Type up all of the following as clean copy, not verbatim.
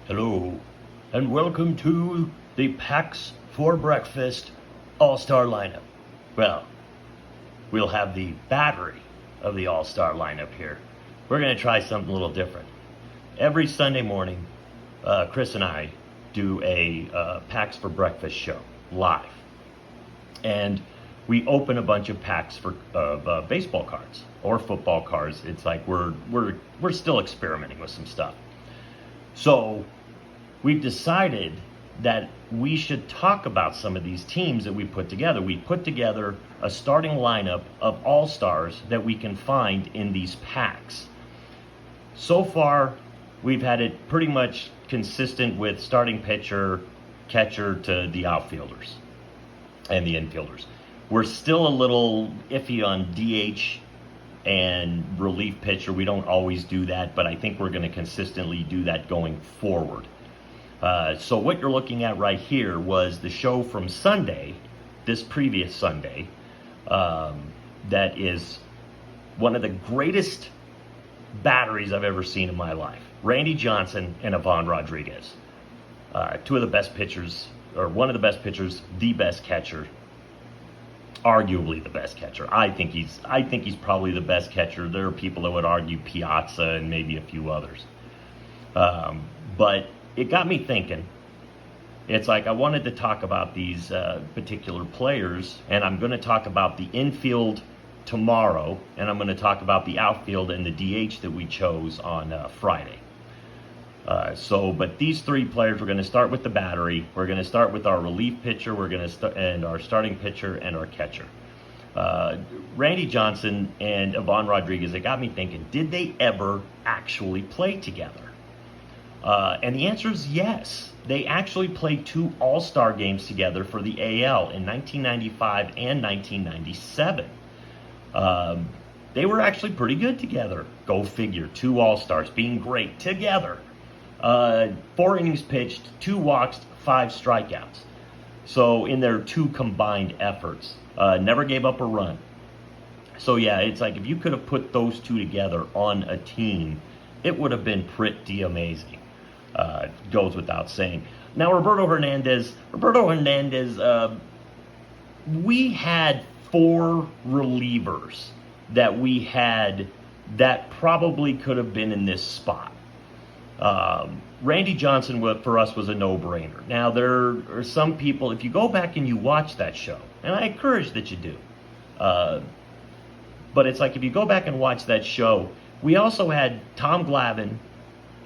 Hello, and welcome to the Packs for Breakfast All-Star lineup. Well, we'll have the battery of the All-Star lineup here. We're going to try something a little different. Every Sunday morning, Chris and I do a Packs for Breakfast show live. And we open a bunch of packs of baseball cards or football cards. It's like we're still experimenting with some stuff. So we've decided that we should talk about some of these teams that we put together. We put together a starting lineup of all-stars that we can find in these packs. So far, we've had it pretty much consistent with starting pitcher, catcher to the outfielders and the infielders. We're still a little iffy on DH and relief pitcher. We don't always do that, but I think we're going to consistently do that going forward. So what you're looking at right here was the show from Sunday, this previous Sunday, that is one of the greatest batteries I've ever seen in my life. Randy Johnson and Ivan Rodriguez, two of the best pitchers, or one of the best pitchers, the best catcher. Arguably the best catcher. I think he's probably the best catcher. There are people that would argue Piazza and maybe a few others. But it got me thinking. It's like I wanted to talk about these particular players, and I'm going to talk about the infield tomorrow, and I'm going to talk about the outfield and the DH that we chose on Friday. But these three players, we're going to start with the battery. We're going to start with our relief pitcher. We're going to and our starting pitcher and our catcher. Randy Johnson and Ivan Rodriguez. It got me thinking: did they ever actually play together? And the answer is yes. They actually played two All-Star games together for the AL in 1995 and 1997. They were actually pretty good together. Go figure. Two All-Stars being great together. 4 innings pitched, 2 walks, 5 strikeouts. So in their 2 combined efforts, never gave up a run. So yeah, it's like if you could have put those two together on a team, it would have been pretty amazing. Goes without saying. Now Roberto Hernandez, we had 4 relievers that we had that probably could have been in this spot. Randy Johnson for us was a no-brainer. Now there are some people, if you go back and you watch that show, and I encourage that you do, but it's like if you go back and watch that show, we also had Tom Glavine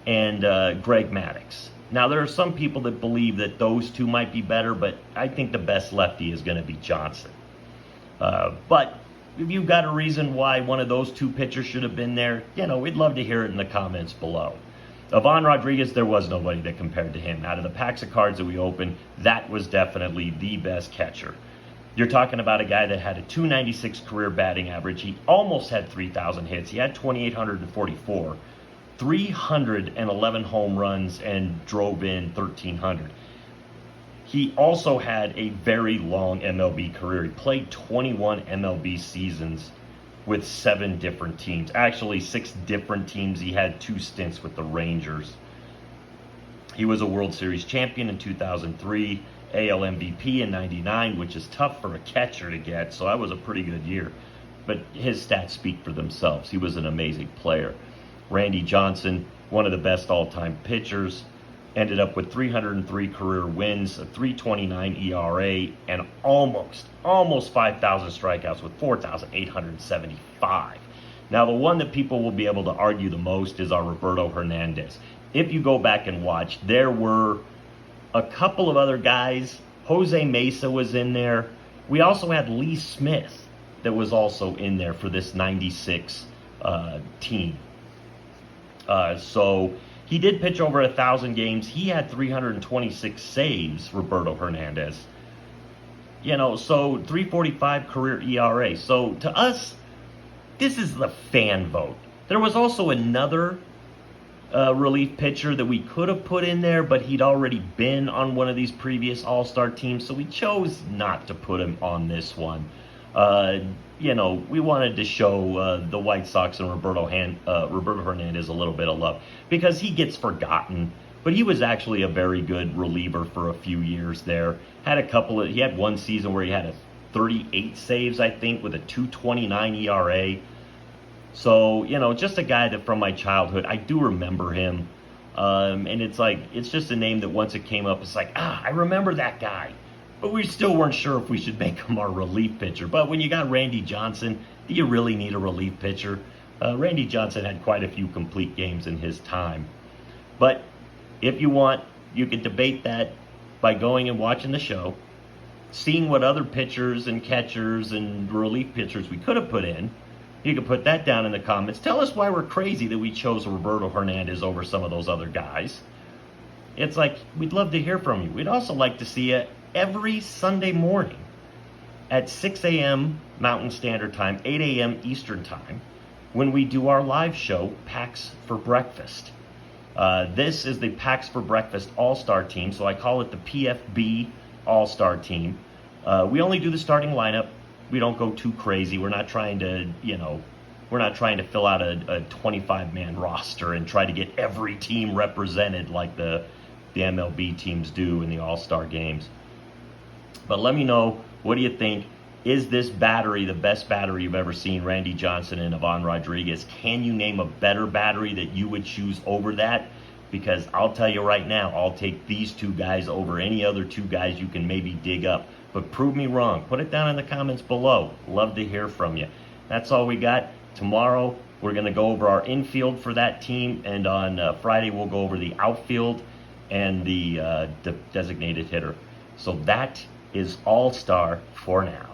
and Greg Maddux. Now there are some people that believe that those two might be better, but I think the best lefty is going to be Johnson. But if you've got a reason why one of those two pitchers should have been there, we'd love to hear it in the comments below. Ivan Rodriguez, there was nobody that compared to him. Out of the packs of cards that we opened, that was definitely the best catcher. You're talking about a guy that had a .296 career batting average. He almost had 3,000 hits. He had 2,844, 311 home runs, and drove in 1,300. He also had a very long MLB career. He played 21 MLB seasons with 7 different teams. Actually, 6 different teams. He had 2 stints with the Rangers. He was a World Series champion in 2003, AL MVP in 99, which is tough for a catcher to get, so that was a pretty good year. But his stats speak for themselves. He was an amazing player. Randy Johnson, one of the best all-time pitchers, ended up with 303 career wins, a 3.29 ERA, and almost 5,000 strikeouts with 4,875. Now, the one that people will be able to argue the most is our Roberto Hernandez. If you go back and watch, there were a couple of other guys. Jose Mesa was in there. We also had Lee Smith that was also in there for this 96 team. So he did pitch over 1,000 games. He had 326 saves, Roberto Hernandez. So 3.45 career ERA. So to us, this is the fan vote. There was also another relief pitcher that we could have put in there, but he'd already been on one of these previous All-Star teams, so we chose not to put him on this one. We wanted to show the White Sox and Roberto Hernandez a little bit of love because he gets forgotten But he was actually a very good reliever for a few years there. He had one season where he had a 38 saves, I think, with a 2.29 ERA. So, just a guy that from my childhood, I do remember him. And it's just a name that once it came up, it's like, I remember that guy. But we still weren't sure if we should make him our relief pitcher. But when you got Randy Johnson, do you really need a relief pitcher? Randy Johnson had quite a few complete games in his time. But if you want, you could debate that by going and watching the show, seeing what other pitchers and catchers and relief pitchers we could have put in. You can put that down in the comments. Tell us why we're crazy that we chose Roberto Hernandez over some of those other guys. It's like, we'd love to hear from you. We'd also like to see you every Sunday morning at 6 a.m. Mountain Standard Time, 8 a.m. Eastern Time, when we do our live show, Packs for Breakfast. This is the Packs for Breakfast All-Star Team, so I call it the PFB All-Star Team. We only do the starting lineup. We don't go too crazy. We're not trying to, fill out a 25-man roster and try to get every team represented like the MLB teams do in the All-Star games. But let me know, what do you think? Is this battery the best battery you've ever seen, Randy Johnson and Ivan Rodriguez? Can you name a better battery that you would choose over that? Because I'll tell you right now, I'll take these two guys over any other two guys you can maybe dig up. But prove me wrong. Put it down in the comments below. Love to hear from you. That's all we got. Tomorrow, we're going to go over our infield for that team. And on Friday, we'll go over the outfield and the designated hitter. So that is All-Star for now.